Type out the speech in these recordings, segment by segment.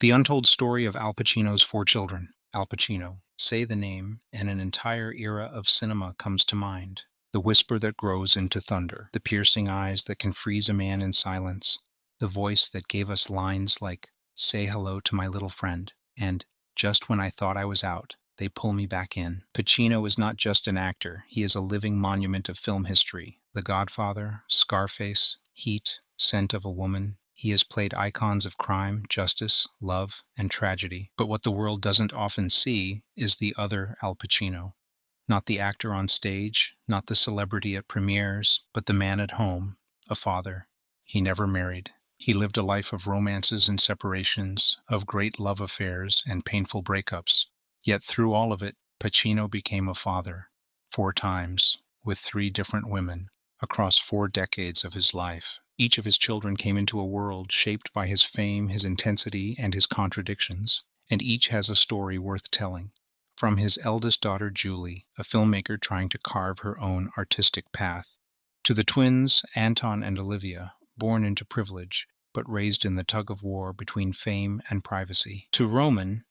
The Untold Story of Al Pacino's Four Children. Al Pacino. Say the name, and an entire era of cinema comes to mind. The whisper that grows into thunder, the piercing eyes that can freeze a man in silence, the voice that gave us lines like, "Say hello to my little friend," and "Just when I thought I was out, they pull me back in." Pacino is not just an actor, he is a living monument of film history. The Godfather, Scarface, Heat, Scent of a Woman. He has played icons of crime, justice, love, and tragedy. But what the world doesn't often see is the other Al Pacino. Not the actor on stage, not the celebrity at premieres, but the man at home, a father. He never married. He lived a life of romances and separations, of great love affairs and painful breakups. Yet through all of it, Pacino became a father. 4 times, with 3 different women, across 4 decades of his life. Each of his children came into a world shaped by his fame, his intensity, and his contradictions, and each has a story worth telling. From his eldest daughter, Julie, a filmmaker trying to carve her own artistic path, to the twins, Anton and Olivia, born into privilege, but raised in the tug-of-war between fame and privacy, to Roman,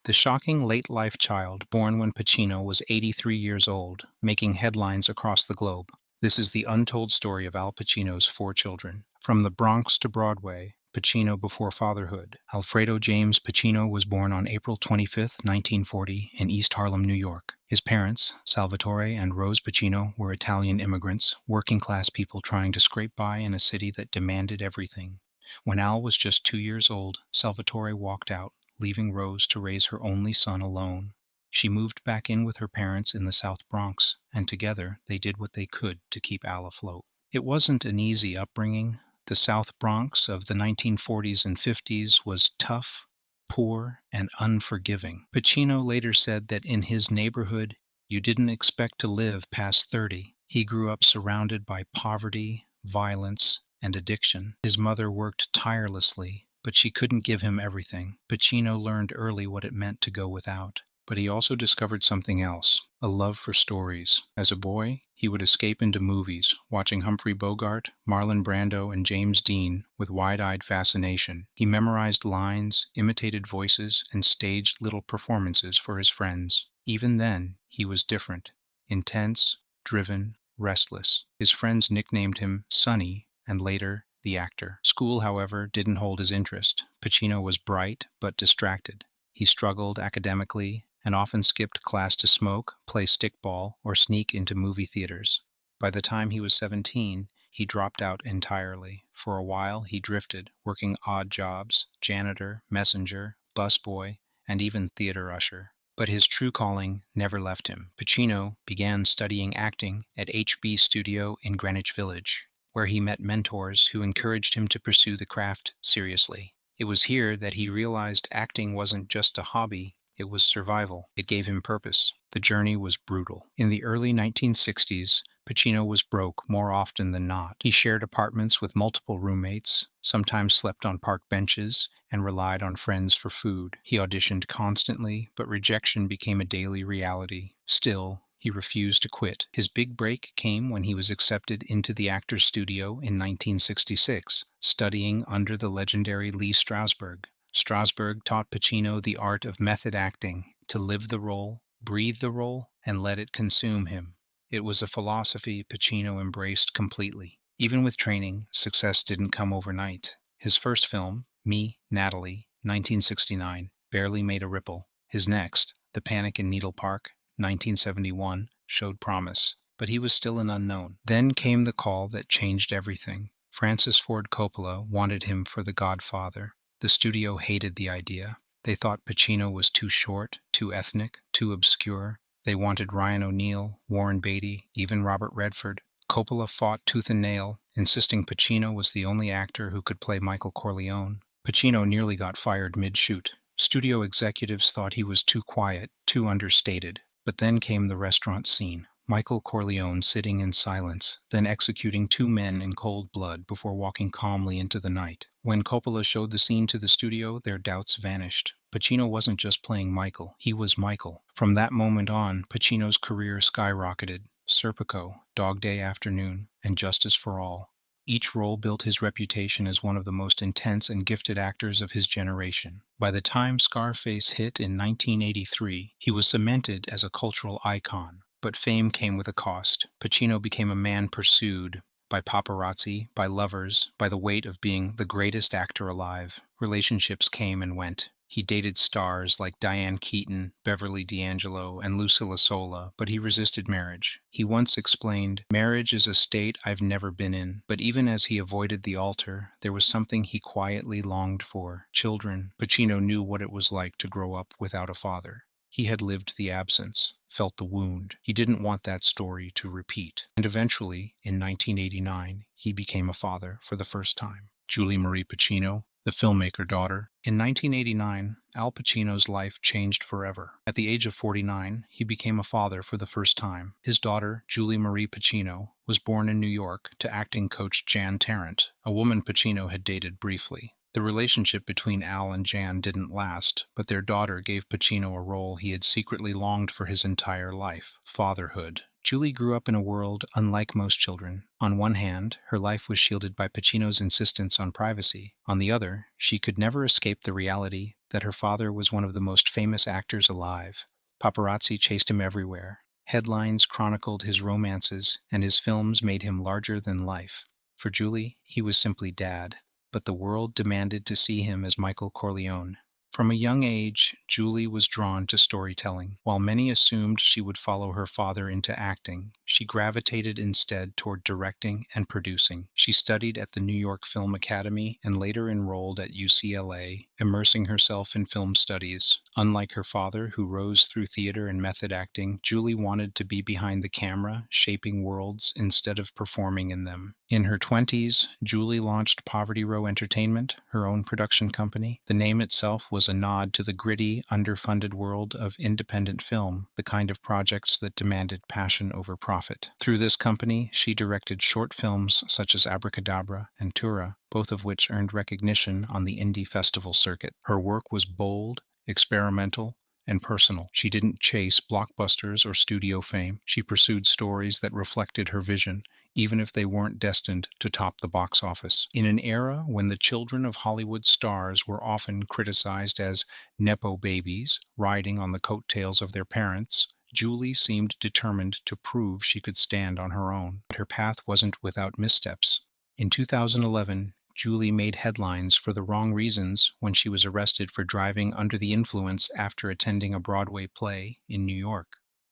the shocking late-life child born when Pacino was 83 years old, making headlines across the globe. This is the untold story of Al Pacino's 4 children. From the Bronx to Broadway, Pacino before fatherhood. Alfredo James Pacino was born on April 25, 1940, in East Harlem, New York. His parents, Salvatore and Rose Pacino, were Italian immigrants, working-class people trying to scrape by in a city that demanded everything. When Al was just 2 years old, Salvatore walked out, leaving Rose to raise her only son alone. She moved back in with her parents in the South Bronx, and together they did what they could to keep Al afloat. It wasn't an easy upbringing. The South Bronx of the 1940s and 50s was tough, poor, and unforgiving. Pacino later said that in his neighborhood, you didn't expect to live past 30. He grew up surrounded by poverty, violence, and addiction. His mother worked tirelessly, but she couldn't give him everything. Pacino learned early what it meant to go without. But he also discovered something else, a love for stories. As a boy, he would escape into movies, watching Humphrey Bogart, Marlon Brando, and James Dean with wide-eyed fascination. He memorized lines, imitated voices, and staged little performances for his friends. Even then, he was different, intense, driven, restless. His friends nicknamed him Sonny, and later, the actor. School, however, didn't hold his interest. Pacino was bright, but distracted. He struggled academically, and often skipped class to smoke, play stickball, or sneak into movie theaters. By the time he was 17, he dropped out entirely. For a while, he drifted, working odd jobs, janitor, messenger, busboy, and even theater usher. But his true calling never left him. Pacino began studying acting at HB Studio in Greenwich Village, where he met mentors who encouraged him to pursue the craft seriously. It was here that he realized acting wasn't just a hobby, it was survival. It gave him purpose. The journey was brutal. In the early 1960s, Pacino was broke more often than not. He shared apartments with multiple roommates, sometimes slept on park benches, and relied on friends for food. He auditioned constantly, but rejection became a daily reality. Still, he refused to quit. His big break came when he was accepted into the Actors Studio in 1966, studying under the legendary Lee Strasberg. Strasberg taught Pacino the art of method acting, to live the role, breathe the role, and let it consume him. It was a philosophy Pacino embraced completely. Even with training, success didn't come overnight. His first film, Me, Natalie, 1969, barely made a ripple. His next, The Panic in Needle Park, 1971, showed promise, but he was still an unknown. Then came the call that changed everything. Francis Ford Coppola wanted him for The Godfather. The studio hated the idea. They thought Pacino was too short, too ethnic, too obscure. They wanted Ryan O'Neal, Warren Beatty, even Robert Redford. Coppola fought tooth and nail, insisting Pacino was the only actor who could play Michael Corleone. Pacino nearly got fired mid-shoot. Studio executives thought he was too quiet, too understated. But then came the restaurant scene. Michael Corleone sitting in silence, then executing 2 men in cold blood before walking calmly into the night. When Coppola showed the scene to the studio, their doubts vanished. Pacino wasn't just playing Michael, he was Michael. From that moment on, Pacino's career skyrocketed. Serpico, Dog Day Afternoon, and Justice for All. Each role built his reputation as one of the most intense and gifted actors of his generation. By the time Scarface hit in 1983, he was cemented as a cultural icon. But fame came with a cost. Pacino became a man pursued by paparazzi, by lovers, by the weight of being the greatest actor alive. Relationships came and went. He dated stars like Diane Keaton, Beverly D'Angelo, and Lucilla Sola, but he resisted marriage. He once explained, "Marriage is a state I've never been in." But even as he avoided the altar, there was something he quietly longed for: children. Pacino knew what it was like to grow up without a father. He had lived the absence, felt the wound. He didn't want that story to repeat. And eventually, in 1989, he became a father for the first time. Julie Marie Pacino, the filmmaker daughter. In 1989, Al Pacino's life changed forever. At the age of 49, he became a father for the first time. His daughter, Julie Marie Pacino, was born in New York to acting coach Jan Tarrant, a woman Pacino had dated briefly. The relationship between Al and Jan didn't last, but their daughter gave Pacino a role he had secretly longed for his entire life: fatherhood. Julie grew up in a world unlike most children. On one hand, her life was shielded by Pacino's insistence on privacy. On the other, she could never escape the reality that her father was one of the most famous actors alive. Paparazzi chased him everywhere. Headlines chronicled his romances, and his films made him larger than life. For Julie, he was simply Dad, but the world demanded to see him as Michael Corleone. From a young age, Julie was drawn to storytelling. While many assumed she would follow her father into acting, she gravitated instead toward directing and producing. She studied at the New York Film Academy and later enrolled at UCLA, immersing herself in film studies. Unlike her father, who rose through theater and method acting, Julie wanted to be behind the camera, shaping worlds instead of performing in them. In her 20s, Julie launched Poverty Row Entertainment, her own production company. The name itself was a nod to the gritty, underfunded world of independent film, the kind of projects that demanded passion over profit. Through this company, she directed short films such as Abracadabra and Tura, both of which earned recognition on the indie festival circuit. Her work was bold, experimental, and personal. She didn't chase blockbusters or studio fame. She pursued stories that reflected her vision, even if they weren't destined to top the box office. In an era when the children of Hollywood stars were often criticized as nepo babies, riding on the coattails of their parents, Julie seemed determined to prove she could stand on her own. But her path wasn't without missteps. In 2011, Julie made headlines for the wrong reasons when she was arrested for driving under the influence after attending a Broadway play in New York.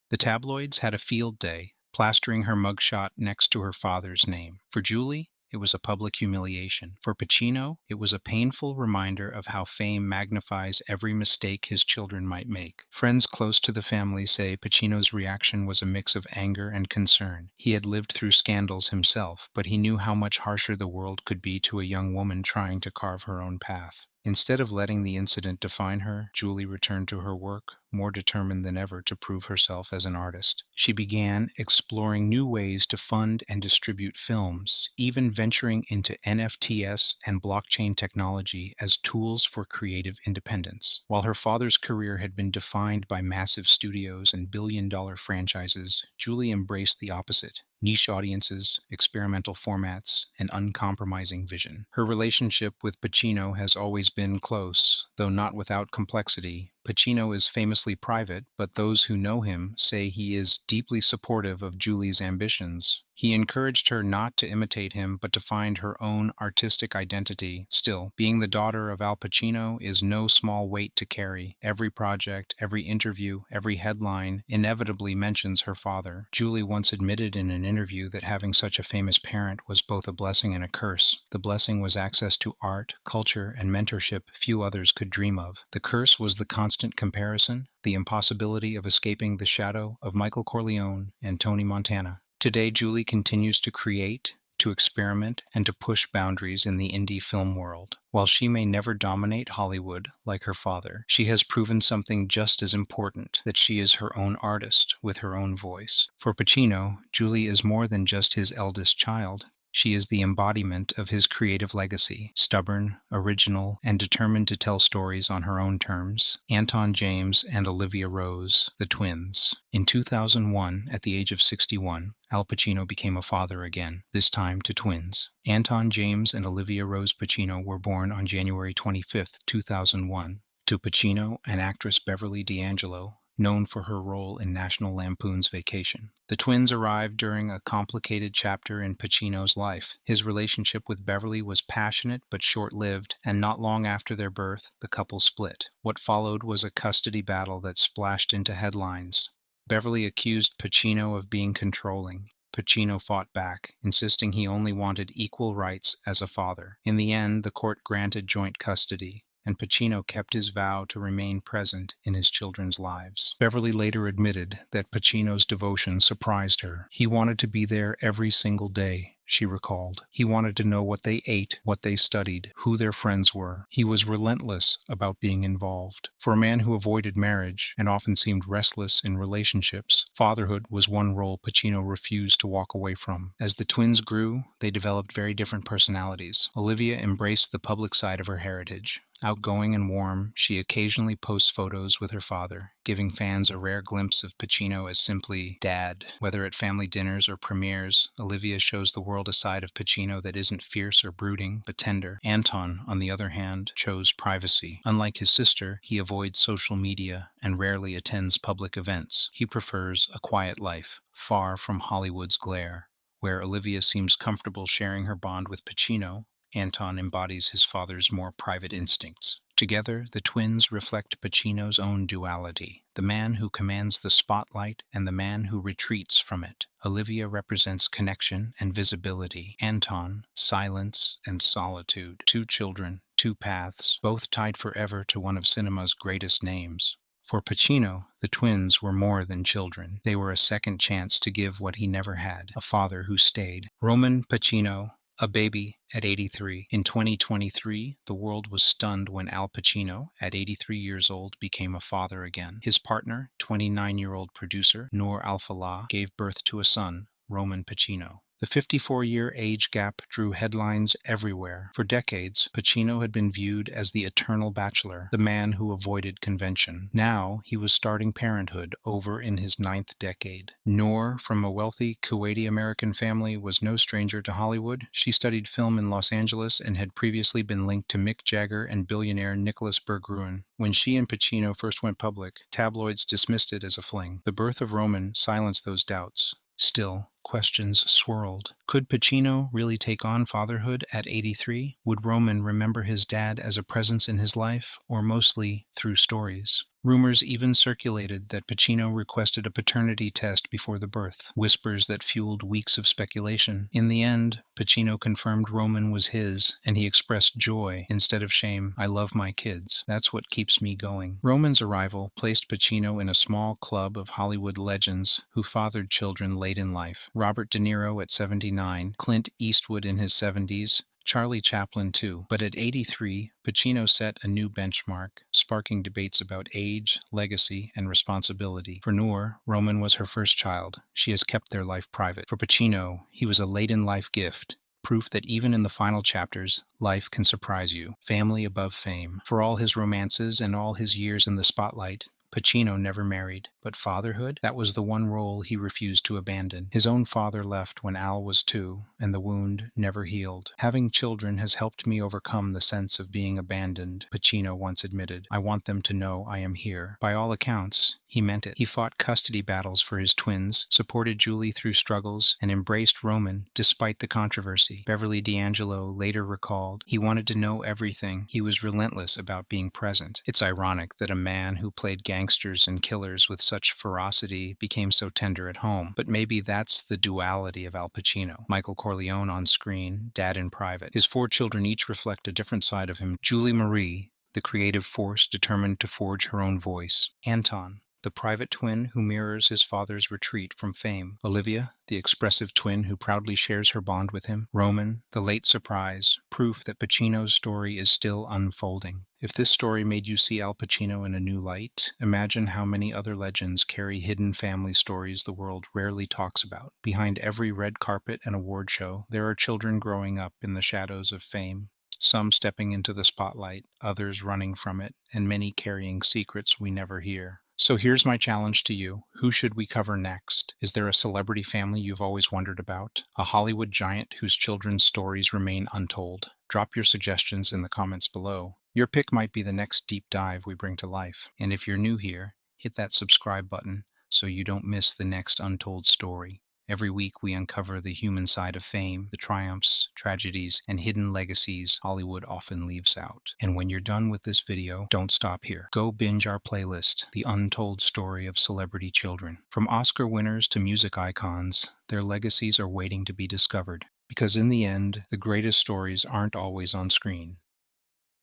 The tabloids had a field day, plastering her mugshot next to her father's name. For Julie, it was a public humiliation. For Pacino, it was a painful reminder of how fame magnifies every mistake his children might make. Friends close to the family say Pacino's reaction was a mix of anger and concern. He had lived through scandals himself, but he knew how much harsher the world could be to a young woman trying to carve her own path. Instead of letting the incident define her, Julie returned to her work, more determined than ever to prove herself as an artist. She began exploring new ways to fund and distribute films, even venturing into NFTs and blockchain technology as tools for creative independence. While her father's career had been defined by massive studios and billion-dollar franchises, Julie embraced the opposite: niche audiences, experimental formats, and uncompromising vision. Her relationship with Pacino has always been close, though not without complexity. Pacino is famously private, but those who know him say he is deeply supportive of Julie's ambitions. He encouraged her not to imitate him, but to find her own artistic identity. Still, being the daughter of Al Pacino is no small weight to carry. Every project, every interview, every headline inevitably mentions her father. Julie once admitted in an interview that having such a famous parent was both a blessing and a curse. The blessing was access to art, culture, and mentorship few others could dream of. The curse was the constant comparison, the impossibility of escaping the shadow of Michael Corleone and Tony Montana. Today, Julie continues to create, to experiment, and to push boundaries in the indie film world. While she may never dominate Hollywood like her father, she has proven something just as important: that she is her own artist with her own voice. For Pacino, Julie is more than just his eldest child. She is the embodiment of his creative legacy, stubborn, original, and determined to tell stories on her own terms. Anton James and Olivia Rose, the twins. In 2001, at the age of 61, Al Pacino became a father again, this time to twins. Anton James and Olivia Rose Pacino were born on January 25, 2001, to Pacino and actress Beverly D'Angelo, known for her role in National Lampoon's Vacation. The twins arrived during a complicated chapter in Pacino's life. His relationship with Beverly was passionate but short-lived, and not long after their birth, the couple split. What followed was a custody battle that splashed into headlines. Beverly accused Pacino of being controlling. Pacino fought back, insisting he only wanted equal rights as a father. In the end, the court granted joint custody, and Pacino kept his vow to remain present in his children's lives. Beverly later admitted that Pacino's devotion surprised her. He wanted to be there every single day, she recalled. He wanted to know what they ate, what they studied, who their friends were. He was relentless about being involved. For a man who avoided marriage and often seemed restless in relationships, fatherhood was one role Pacino refused to walk away from. As the twins grew, they developed very different personalities. Olivia embraced the public side of her heritage. Outgoing and warm, she occasionally posts photos with her father, giving fans a rare glimpse of Pacino as simply Dad. Whether at family dinners or premieres, Olivia shows the world a side of Pacino that isn't fierce or brooding, but tender. Anton, on the other hand, chose privacy. Unlike his sister, he avoids social media and rarely attends public events. He prefers a quiet life, far from Hollywood's glare. Where Olivia seems comfortable sharing her bond with Pacino, Anton embodies his father's more private instincts. Together, the twins reflect Pacino's own duality, the man who commands the spotlight and the man who retreats from it. Olivia represents connection and visibility. Anton, silence and solitude. Two children, two paths, both tied forever to one of cinema's greatest names. For Pacino, the twins were more than children. They were a second chance to give what he never had, a father who stayed. Roman Pacino, a baby at 83. In 2023, the world was stunned when Al Pacino, at 83 years old, became a father again. His partner, 29-year-old producer Noor Al-Falah, gave birth to a son, Roman Pacino. The 54-year age gap drew headlines everywhere. For decades, Pacino had been viewed as the eternal bachelor, the man who avoided convention. Now, he was starting parenthood over in his 9th decade. Noor, from a wealthy Kuwaiti-American family, was no stranger to Hollywood. She studied film in Los Angeles and had previously been linked to Mick Jagger and billionaire Nicholas Berggruen. When she and Pacino first went public, tabloids dismissed it as a fling. The birth of Roman silenced those doubts. Still, questions swirled. Could Pacino really take on fatherhood at 83? Would Roman remember his dad as a presence in his life, or mostly through stories? Rumors even circulated that Pacino requested a paternity test before the birth, whispers that fueled weeks of speculation. In the end, Pacino confirmed Roman was his, and he expressed joy instead of shame. "I love my kids. That's what keeps me going." Roman's arrival placed Pacino in a small club of Hollywood legends who fathered children late in life. Robert De Niro at 79, Clint Eastwood in his 70s, Charlie Chaplin too. But at 83, Pacino set a new benchmark, sparking debates about age, legacy, and responsibility. For Noor, Roman was her first child. She has kept their life private. For Pacino, he was a late-in-life gift, proof that even in the final chapters, life can surprise you. Family above fame. For all his romances and all his years in the spotlight, Pacino never married, but fatherhood? That was the one role he refused to abandon. His own father left when Al was 2, and the wound never healed. "Having children has helped me overcome the sense of being abandoned," Pacino once admitted. "I want them to know I am here." By all accounts, he meant it. He fought custody battles for his twins, supported Julie through struggles, and embraced Roman despite the controversy. Beverly D'Angelo later recalled, "He wanted to know everything. He was relentless about being present." It's ironic that a man who played gangsters and killers with such ferocity became so tender at home. But maybe that's the duality of Al Pacino. Michael Corleone on screen, dad in private. His 4 children each reflect a different side of him. Julie Marie, the creative force determined to forge her own voice. Anton, the private twin who mirrors his father's retreat from fame. Olivia, the expressive twin who proudly shares her bond with him. Roman, the late surprise, proof that Pacino's story is still unfolding. If this story made you see Al Pacino in a new light, imagine how many other legends carry hidden family stories the world rarely talks about. Behind every red carpet and award show, there are children growing up in the shadows of fame. Some stepping into the spotlight, others running from it, and many carrying secrets we never hear. So here's my challenge to you. Who should we cover next? Is there a celebrity family you've always wondered about? A Hollywood giant whose children's stories remain untold? Drop your suggestions in the comments below. Your pick might be the next deep dive we bring to life. And if you're new here, hit that subscribe button so you don't miss the next untold story. Every week we uncover the human side of fame, the triumphs, tragedies, and hidden legacies Hollywood often leaves out. And when you're done with this video, don't stop here. Go binge our playlist, The Untold Story of Celebrity Children. From Oscar winners to music icons, their legacies are waiting to be discovered. Because in the end, the greatest stories aren't always on screen.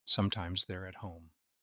Sometimes they're at home.